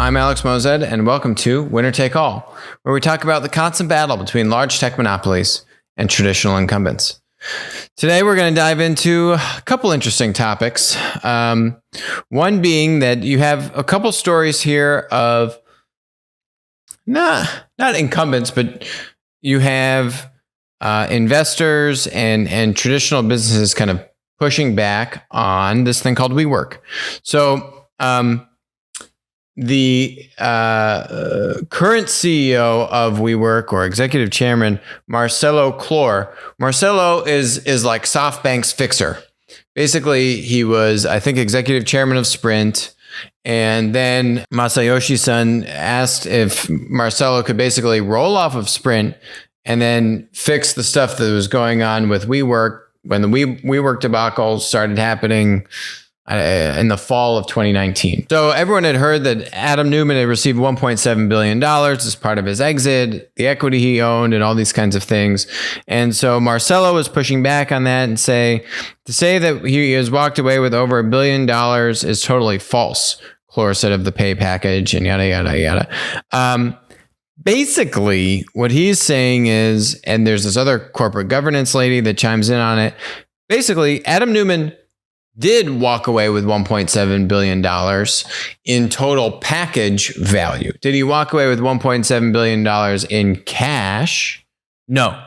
I'm Alex Mozed, and welcome to Winner Take All, where we talk about the constant battle between large tech monopolies and traditional incumbents. Today, we're going to dive into a couple interesting topics. One being that you have a couple stories here of not incumbents, but you have investors and traditional businesses kind of pushing back on this thing called WeWork. So the current CEO of WeWork, or executive chairman, Marcelo Claure. Marcelo is like SoftBank's fixer. Basically, he was, I think, executive chairman of Sprint. And then Masayoshi Son asked if Marcelo could basically roll off of Sprint and then fix the stuff that was going on with WeWork when the WeWork debacle started happening in the fall of 2019. So everyone had heard that Adam Neumann had received $1.7 billion as part of his exit, the equity he owned, and all these kinds of things. And so Marcelo was pushing back on that and to say that he has walked away with over $1 billion is totally false. Claure said of the pay package and yada, yada, yada. Basically, what he's saying is, and there's this other corporate governance lady that chimes in on it. Basically, Adam Neumann did walk away with $1.7 billion in total package value. Did he walk away with $1.7 billion in cash? No.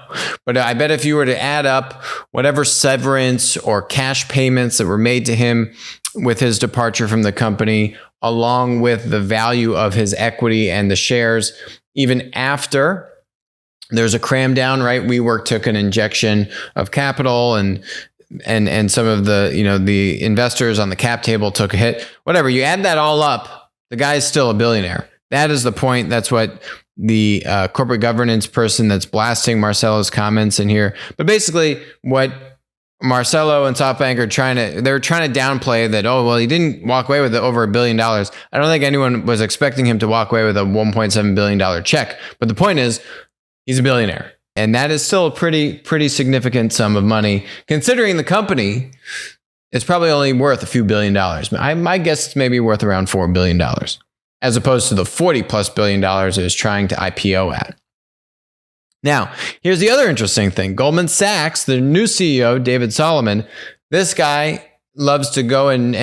But I bet if you were to add up whatever severance or cash payments that were made to him with his departure from the company, along with the value of his equity and the shares, even after there's a cram down, right? WeWork took an injection of capital and some of the, the investors on the cap table took a hit. Whatever, you add that all up, the guy's still a billionaire. That is the point. That's what the corporate governance person that's blasting Marcelo's comments in here. But basically, what Marcelo and SoftBank they're trying to downplay that, oh, well, he didn't walk away with over $1 billion. I don't think anyone was expecting him to walk away with a $1.7 billion check. But the point is, he's a billionaire. And that is still a pretty significant sum of money, considering the company is probably only worth a few $1 billion. My guess is maybe worth around $4 billion, as opposed to the $40+ billion it was trying to IPO at. Now, here's the other interesting thing. Goldman Sachs, the new CEO, David Solomon, this guy loves to go and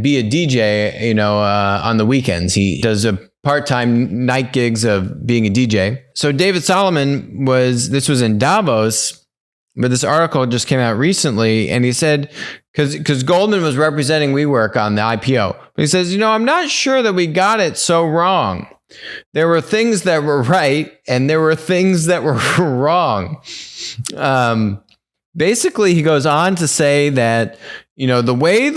be a DJ, on the weekends. He does a part-time night gigs of being a DJ. So David Solomon this was in Davos, but this article just came out recently, and he said, because Goldman was representing WeWork on the IPO, but he says, I'm not sure that we got it so wrong. There were things that were right, and there were things that were wrong. Basically, he goes on to say that, the way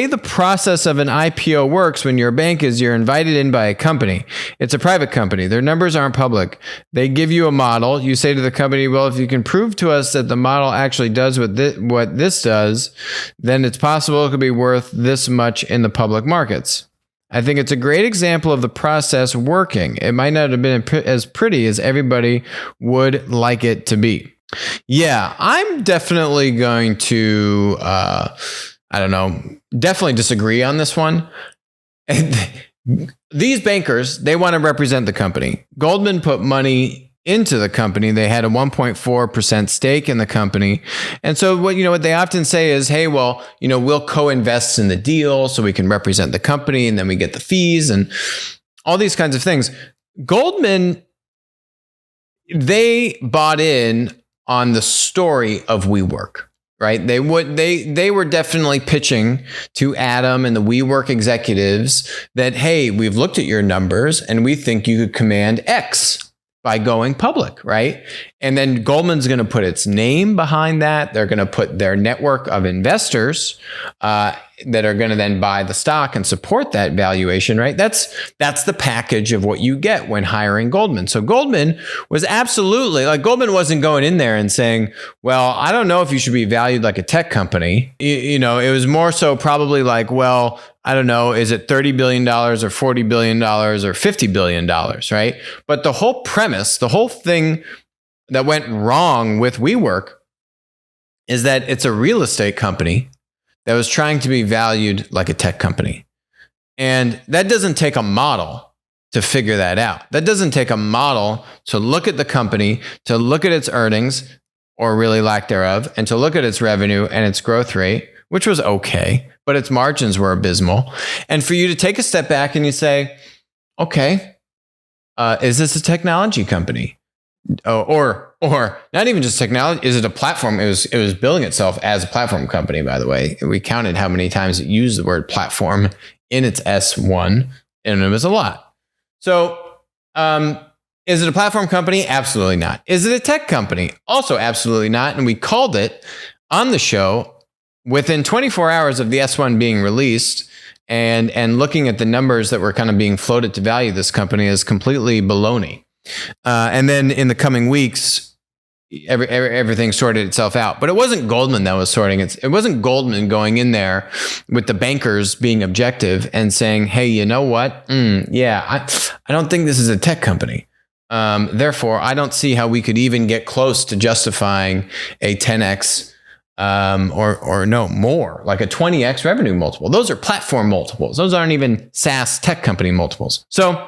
the process of an IPO works when you're a bank is you're invited in by a company. It's a private company. Their numbers aren't public. They give you a model. You say to the company, well, if you can prove to us that the model actually does what this does, then it's possible it could be worth this much in the public markets. I think it's a great example of the process working. It might not have been as pretty as everybody would like it to be. Yeah, I'm definitely going to, definitely disagree on this one. These bankers, they want to represent the company. Goldman put money into the company. They had a 1.4% stake in the company. And so what they often say is, hey, well, we'll co-invest in the deal so we can represent the company and then we get the fees and all these kinds of things. Goldman, they bought in on the story of WeWork, right? They were definitely pitching to Adam and the WeWork executives that, hey, we've looked at your numbers and we think you could command X by going public, right? And then Goldman's going to put its name behind that. They're going to put their network of investors that are going to then buy the stock and support that valuation, right? That's the package of what you get when hiring Goldman. So Goldman was absolutely, Goldman wasn't going in there and saying, well, I don't know if you should be valued like a tech company. It was more so probably like, well, I don't know, is it $30 billion or $40 billion or $50 billion, right? But the whole premise, the whole thing that went wrong with WeWork is that it's a real estate company that was trying to be valued like a tech company. And that doesn't take a model to figure that out. That doesn't take a model to look at the company, to look at its earnings or really lack thereof, and to look at its revenue and its growth rate, which was okay, but its margins were abysmal. And for you to take a step back and you say, okay, is this a technology company? Or not even just technology, is it a platform? It was billing itself as a platform company, by the way. We counted how many times it used the word platform in its S1, and it was a lot. So, is it a platform company? Absolutely not. Is it a tech company? Also absolutely not. And we called it on the show within 24 hours of the S1 being released, and looking at the numbers that were kind of being floated to value this company is completely baloney. And then in the coming weeks, everything sorted itself out. But it wasn't Goldman that was sorting it. It wasn't Goldman going in there with the bankers being objective and saying, hey, you know what? I don't think this is a tech company. Therefore, I don't see how we could even get close to justifying a 10x or no more, like a 20x revenue multiple. Those are platform multiples. Those aren't even SaaS tech company multiples. So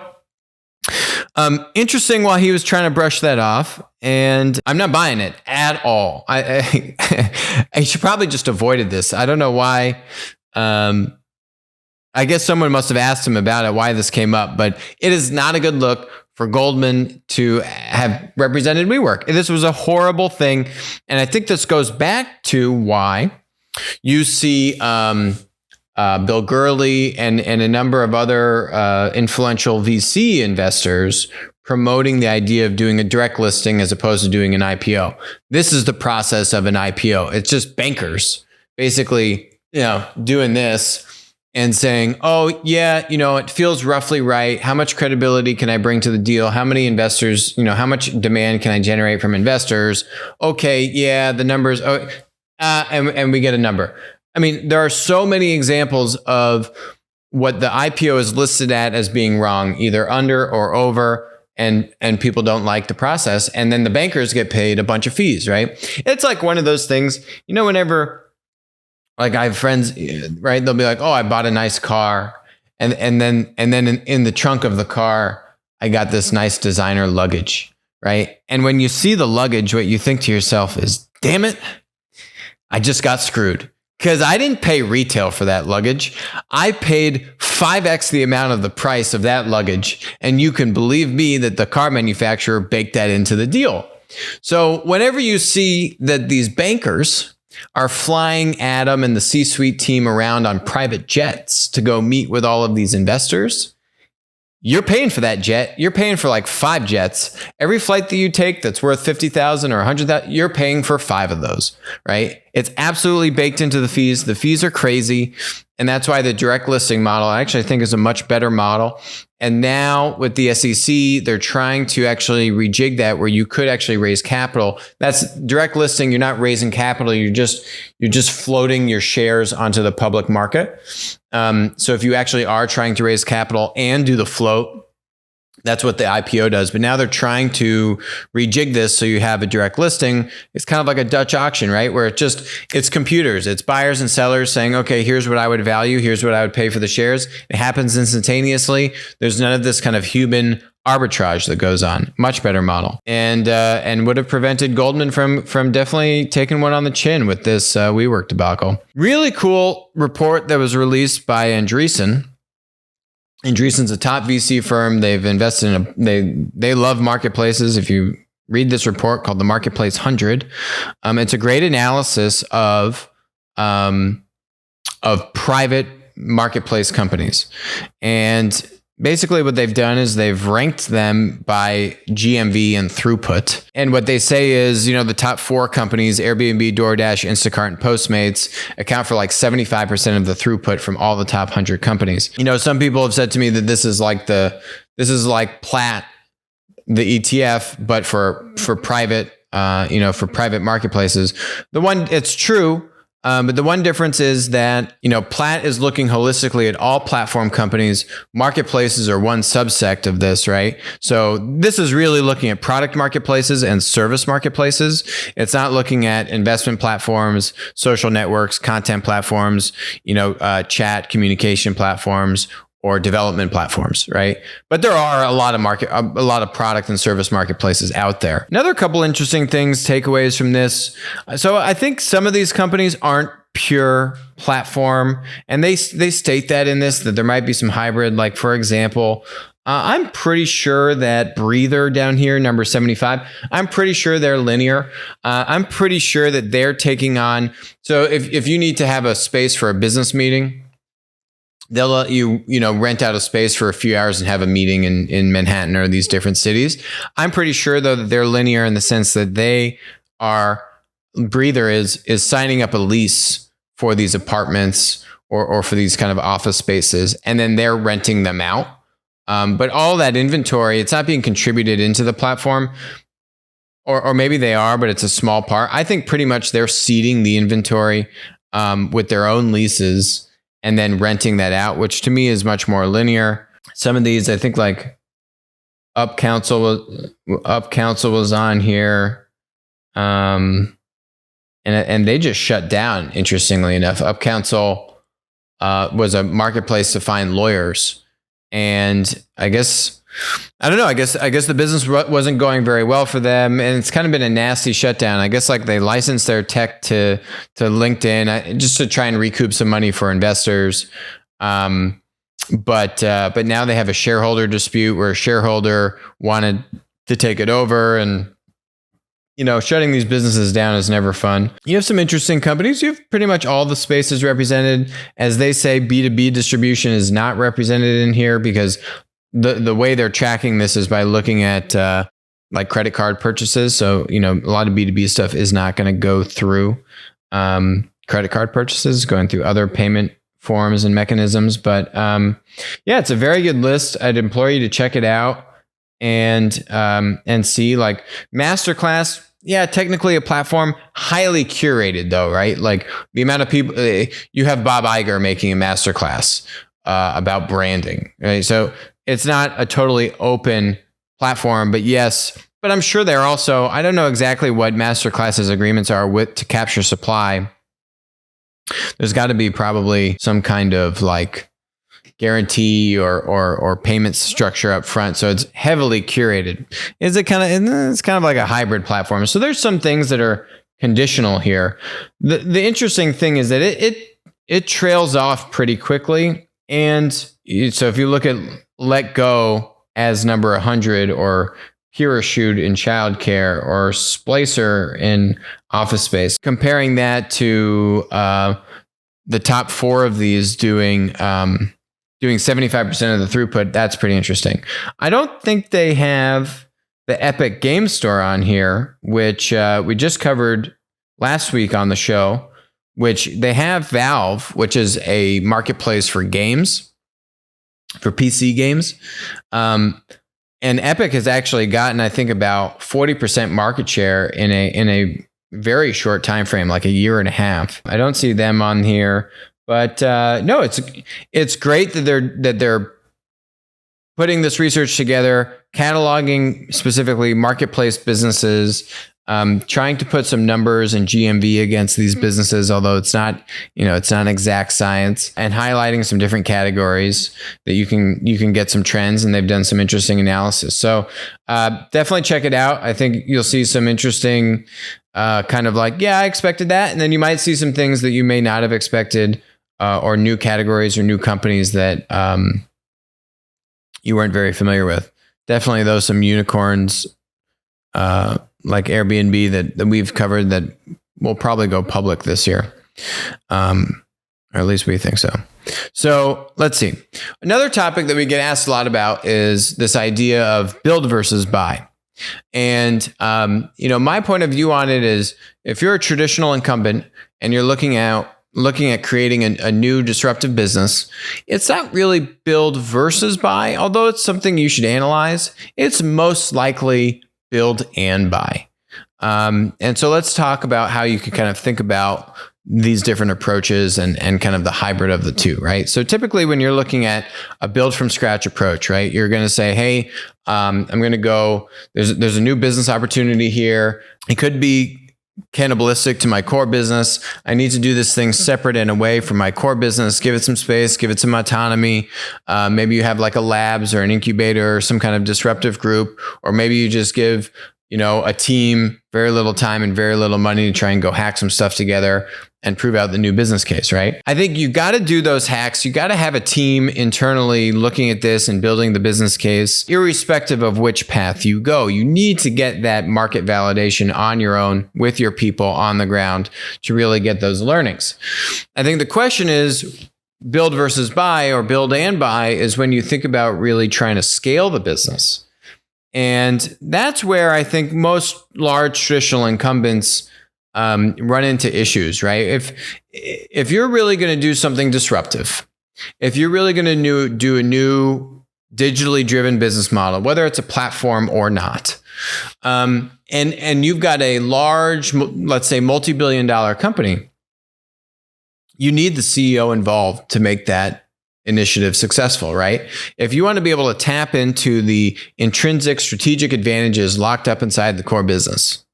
interesting while he was trying to brush that off, and I'm not buying it at all. I should probably just avoided this. I don't know why. I guess someone must have asked him about it, why this came up, but it is not a good look for Goldman to have represented WeWork. This was a horrible thing. And I think this goes back to why you see Bill Gurley and a number of other influential VC investors promoting the idea of doing a direct listing as opposed to doing an IPO. This is the process of an IPO. It's just bankers basically, doing this and saying, oh yeah, it feels roughly right. How much credibility can I bring to the deal? How many investors, how much demand can I generate from investors? Okay, yeah, the numbers, and we get a number. I mean, there are so many examples of what the IPO is listed at as being wrong, either under or over, and people don't like the process. And then the bankers get paid a bunch of fees, right? It's like one of those things, whenever, like I have friends, right? They'll be like, oh, I bought a nice car. And then in the trunk of the car, I got this nice designer luggage, right? And when you see the luggage, what you think to yourself is, damn it, I just got screwed. Because I didn't pay retail for that luggage. I paid 5x the amount of the price of that luggage. And you can believe me that the car manufacturer baked that into the deal. So whenever you see that these bankers are flying Adam and the C-suite team around on private jets to go meet with all of these investors, you're paying for that jet. You're paying for like 5 jets. Every flight that you take that's worth $50,000 or $100,000, you're paying for 5 of those, right? It's absolutely baked into the fees. The fees are crazy. And that's why the direct listing model, I actually think, is a much better model. And now with the SEC, they're trying to actually rejig that where you could actually raise capital. That's direct listing. You're not raising capital. You're just floating your shares onto the public market. So if you actually are trying to raise capital and do the float, that's what the IPO does. But now they're trying to rejig this so you have a direct listing. It's kind of like a Dutch auction, right? Where it's computers. It's buyers and sellers saying, okay, here's what I would value. Here's what I would pay for the shares. It happens instantaneously. There's none of this kind of human arbitrage that goes on. Much better model. And would have prevented Goldman from definitely taking one on the chin with this WeWork debacle. Really cool report that was released by Andreessen. Andreessen's a top VC firm. They've invested in they love marketplaces. If you read this report called the Marketplace 100, it's a great analysis of private marketplace companies. And basically what they've done is they've ranked them by GMV and throughput. And what they say is, the top 4 companies, Airbnb, DoorDash, Instacart, and Postmates, account for like 75% of the throughput from all the top 100 companies. Some people have said to me that this is like Platt, the ETF, but for private, for private marketplaces. It's true. But the one difference is that, Platt is looking holistically at all platform companies. Marketplaces are one subsect of this, right? So this is really looking at product marketplaces and service marketplaces. It's not looking at investment platforms, social networks, content platforms, chat, communication platforms, or development platforms, right? But there are a lot of product and service marketplaces out there. Another couple interesting things, takeaways from this. So I think some of these companies aren't pure platform, and they state that in this, that there might be some hybrid. Like, for example, I'm pretty sure that Breather down here, number 75, I'm pretty sure they're linear. I'm pretty sure that they're taking on, so if you need to have a space for a business meeting, they'll let you, rent out a space for a few hours and have a meeting in Manhattan or these different cities. I'm pretty sure, though, that they're linear in the sense that Breather is signing up a lease for these apartments or for these kind of office spaces, and then they're renting them out. But all that inventory, it's not being contributed into the platform, or maybe they are, but it's a small part. I think pretty much they're seeding the inventory with their own leases and then renting that out, which to me is much more linear. Some of these, I think, like Up Council was on here, and they just shut down. Interestingly enough, Up Council was a marketplace to find lawyers. And I guess the business wasn't going very well for them, and it's kind of been a nasty shutdown. I guess like they licensed their tech to LinkedIn just to try and recoup some money for investors. But now they have a shareholder dispute where a shareholder wanted to take it over, and shutting these businesses down is never fun. You have some interesting companies. You have pretty much all the spaces represented. As they say, B2B distribution is not represented in here because the way they're tracking this is by looking at like credit card purchases. So, a lot of B2B stuff is not going to go through credit card purchases, going through other payment forms and mechanisms. But it's a very good list. I'd implore you to check it out and see, like, Masterclass. Yeah, technically a platform, highly curated though, right? Like the amount of people, you have Bob Iger making a masterclass about branding, right? So it's not a totally open platform, but I'm sure they're also, I don't know exactly what Masterclass's agreements are to capture supply. There's got to be probably some kind of like guarantee or payment structure up front. So it's heavily curated. It's kind of like a hybrid platform. So there's some things that are conditional here. The interesting thing is that it trails off pretty quickly. And so if you look at Let Go as number 100, or Parachute in childcare, or Splicer in office space, comparing that to the top 4 of these doing 75% of the throughput, that's pretty interesting. I don't think they have the Epic Game Store on here, which we just covered last week on the show, which they have Valve, which is a marketplace for games, for PC games. And Epic has actually gotten, I think, about 40% market share in a very short time frame, like a year and a half. I don't see them on here. But no, it's great that they're putting this research together, cataloging specifically marketplace businesses, trying to put some numbers and GMV against these businesses, although it's not exact science, and highlighting some different categories that you can get some trends, and they've done some interesting analysis. So definitely check it out. I think you'll see some interesting kind of like, I expected that, and then you might see some things that you may not have expected. Or new categories or new companies that you weren't very familiar with. Definitely, though, some unicorns like Airbnb that we've covered that will probably go public this year. Or at least we think so. So let's see. Another topic that we get asked a lot about is this idea of build versus buy. And, my point of view on it is, if you're a traditional incumbent and you're looking at creating a new disruptive business, it's not really build versus buy, although it's something you should analyze. It's most likely build and buy. And so let's talk about how you can kind of think about these different approaches and kind of the hybrid of the two, right? So typically when you're looking at a build from scratch approach, right, you're going to say, hey, I'm going to go, there's a new business opportunity here. It could be cannibalistic to my core business. I need to do this thing separate and away from my core business. Give it some space, give it some autonomy. Maybe you have like a labs or an incubator or some kind of disruptive group, or maybe you just give, a team very little time and very little money to try and go hack some stuff together and prove out the new business case, right? I think you got to do those hacks. You got to have a team internally looking at this and building the business case, irrespective of which path you go. You need to get that market validation on your own with your people on the ground to really get those learnings. I think the question is build versus buy, or build and buy, is when you think about really trying to scale the business. And that's where I think most large traditional incumbents run into issues, right? If you're really going to do something disruptive, if you're really going to do a new digitally driven business model, whether it's a platform or not, and you've got a large, let's say, multi-billion-dollar company, you need the CEO involved to make that initiative successful, right? If you want to be able to tap into the intrinsic strategic advantages locked up inside the core business,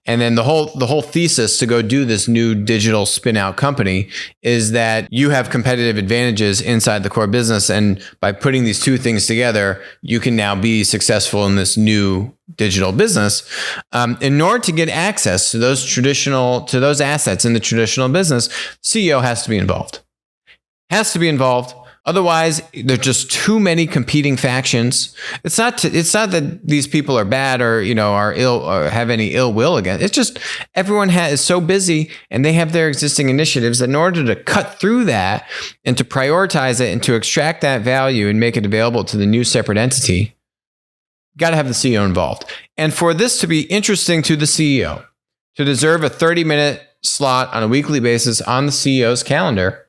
and then the whole thesis to go do this new digital spin out company is that you have competitive advantages inside the core business, and by putting these two things together, you can now be successful in this new digital business. In order to get access to those assets in the traditional business, CEO has to be involved. Otherwise, there's just too many competing factions. It's not that these people are bad or are ill or have any ill will against. It's just everyone is so busy and they have their existing initiatives that in order to cut through that and to prioritize it and to extract that value and make it available to the new separate entity, you got to have the CEO involved. And for this to be interesting to the CEO, to deserve a 30-minute slot on a weekly basis on the CEO's calendar,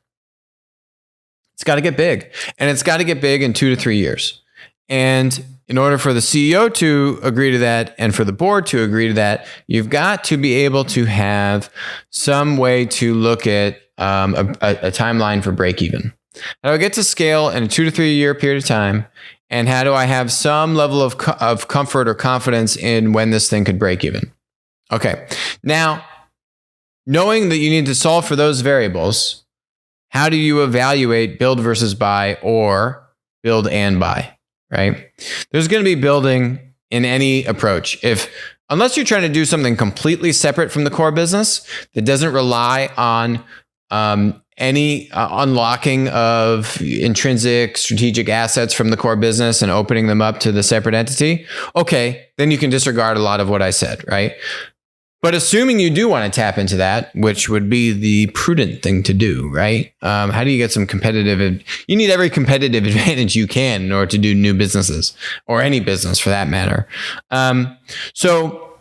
it's got to get big, and it's got to get big in 2 to 3 years. And in order for the CEO to agree to that and for the board to agree to that, you've got to be able to have some way to look at a timeline for break even. How do I get to scale in a 2 to 3 year period of time? And how do I have some level of comfort or confidence in when this thing could break even? Okay. Now, knowing that you need to solve for those variables, how do you evaluate build versus buy or build and buy, right? There's going to be building in any approach. Unless you're trying to do something completely separate from the core business that doesn't rely on any unlocking of intrinsic strategic assets from the core business and opening them up to the separate entity, okay, then you can disregard a lot of what I said, right? But assuming you do want to tap into that, which would be the prudent thing to do, right? How do you get some you need every competitive advantage you can in order to do new businesses, or any business for that matter. So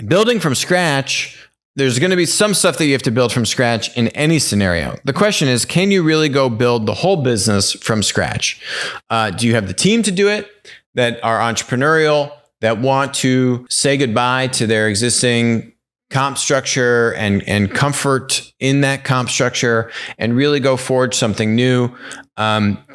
building from scratch, there's going to be some stuff that you have to build from scratch in any scenario. The question is, can you really go build the whole business from scratch? Do you have the team to do it that are entrepreneurial, that want to say goodbye to their existing comp structure and comfort in that comp structure and really go forge something new? Do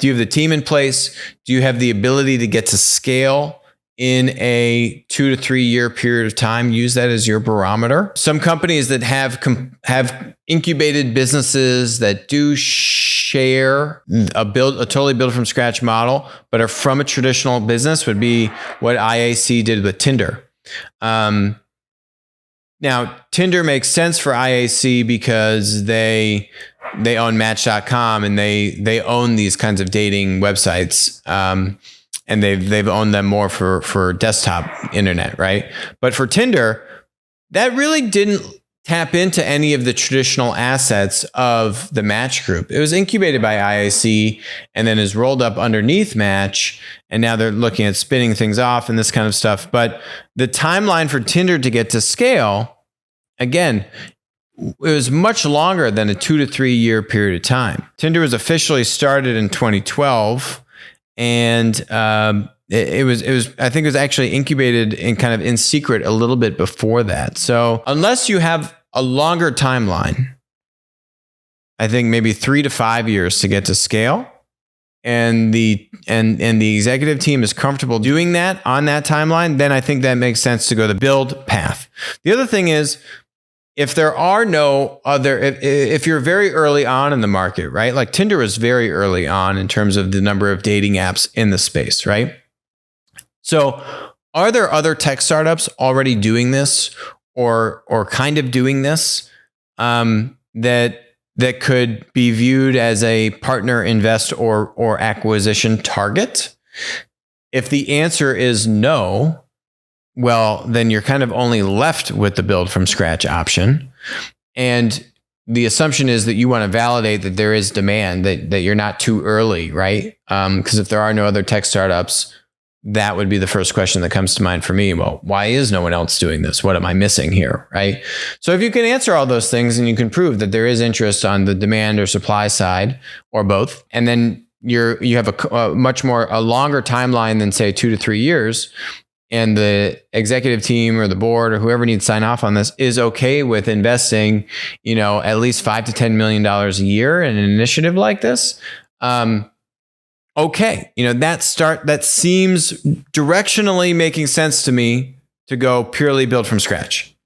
you have the team in place? Do you have the ability to get to scale in a 2 to 3 year period of time? Use that as your barometer. Some companies that have incubated businesses that do share a totally build from scratch model, but are from a traditional business would be what IAC did with Tinder. Now, Tinder makes sense for IAC because they own Match.com and they own these kinds of dating websites. And they've owned them more for desktop internet, right? But for Tinder, that really didn't tap into any of the traditional assets of the Match group. It was incubated by IAC and then is rolled up underneath Match. And now they're looking at spinning things off and this kind of stuff. But the timeline for Tinder to get to scale, again, it was much longer than a 2 to 3 year period of time. Tinder was officially started in 2012. And it was I think it was actually incubated in secret a little bit before that. So unless you have a longer timeline, I think maybe 3 to 5 years to get to scale, and the executive team is comfortable doing that on that timeline, then I think that makes sense to go the build path. The other thing is, if there are no other, if you're very early on in the market, right? Like Tinder was very early on in terms of the number of dating apps in the space, right? So are there other tech startups already doing this or kind of doing this that could be viewed as a partner, invest, or acquisition target? If the answer is no, well, then you're kind of only left with the build from scratch option. And the assumption is that you want to validate that there is demand, that you're not too early, right? Because if there are no other tech startups, that would be the first question that comes to mind for me. Well, why is no one else doing this? What am I missing here, right? So if you can answer all those things and you can prove that there is interest on the demand or supply side or both, and then you have a longer timeline than say 2 to 3 years, and the executive team or the board or whoever needs to sign off on this is okay with investing, at least $5 to $10 million a year in an initiative like this. Okay, that seems directionally making sense to me to go purely build from scratch.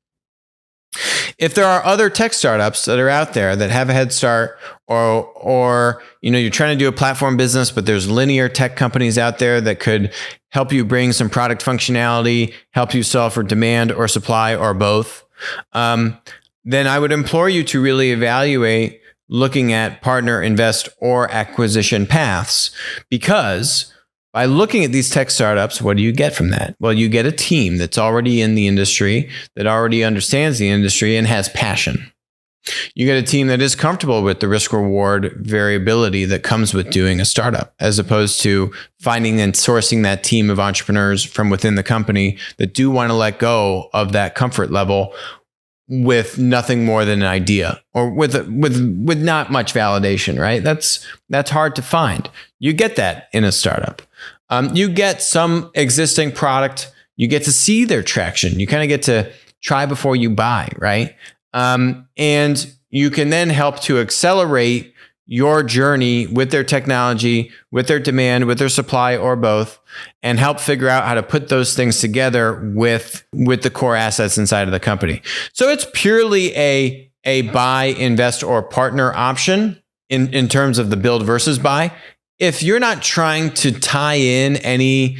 If there are other tech startups that are out there that have a head start, or you're trying to do a platform business, but there's linear tech companies out there that could help you bring some product functionality, help you solve for demand or supply or both, then I would implore you to really evaluate looking at partner, invest, or acquisition paths. Because by looking at these tech startups, what do you get from that? Well, you get a team that's already in the industry, that already understands the industry and has passion. You get a team that is comfortable with the risk reward variability that comes with doing a startup, as opposed to finding and sourcing that team of entrepreneurs from within the company that do want to let go of that comfort level with nothing more than an idea, or with not much validation, right? That's hard to find. You get that in a startup. You get some existing product. You get to see their traction. You kind of get to try before you buy, right? And you can then help to accelerate your journey with their technology, with their demand, with their supply, or both, and help figure out how to put those things together with the core assets inside of the company. So it's purely a buy, invest, or partner option in terms of the build versus buy. If you're not trying to tie in any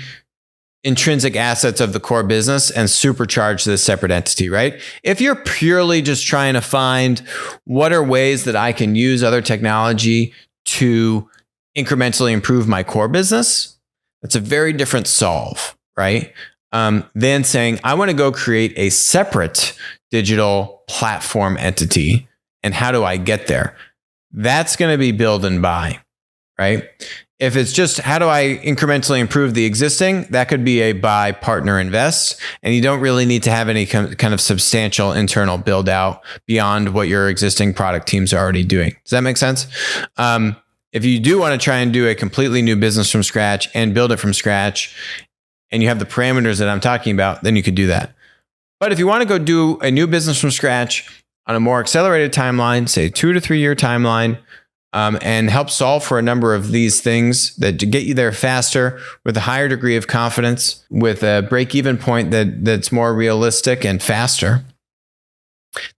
intrinsic assets of the core business and supercharge this separate entity, right? If you're purely just trying to find what are ways that I can use other technology to incrementally improve my core business, that's a very different solve, right? Than saying, I want to go create a separate digital platform entity. And how do I get there? That's going to be build and buy, right? If it's just how do I incrementally improve the existing, that could be a buy, partner, invest, and you don't really need to have any kind of substantial internal build out beyond what your existing product teams are already doing. Does that make sense? If you do want to try and do a completely new business from scratch and build it from scratch, and you have the parameters that I'm talking about, then you could do that. But if you want to go do a new business from scratch on a more accelerated timeline, say 2 to 3 year timeline, and help solve for a number of these things that to get you there faster with a higher degree of confidence, with a break-even point that's more realistic and faster,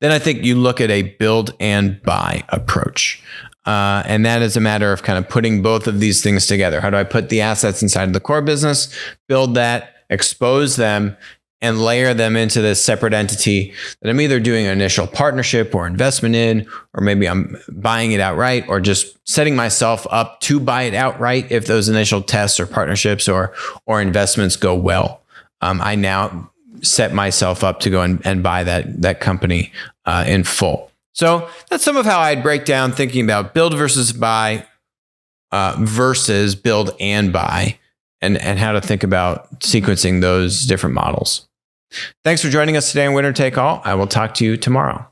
then I think you look at a build and buy approach. And that is a matter of kind of putting both of these things together. How do I put the assets inside of the core business, build that, expose them, and layer them into this separate entity that I'm either doing an initial partnership or investment in, or maybe I'm buying it outright, or just setting myself up to buy it outright if those initial tests or partnerships or investments go well. I now set myself up to go and buy that company in full. So that's some of how I'd break down thinking about build versus buy versus build and buy, and how to think about sequencing those different models. Thanks for joining us today on Winner Take All. I will talk to you tomorrow.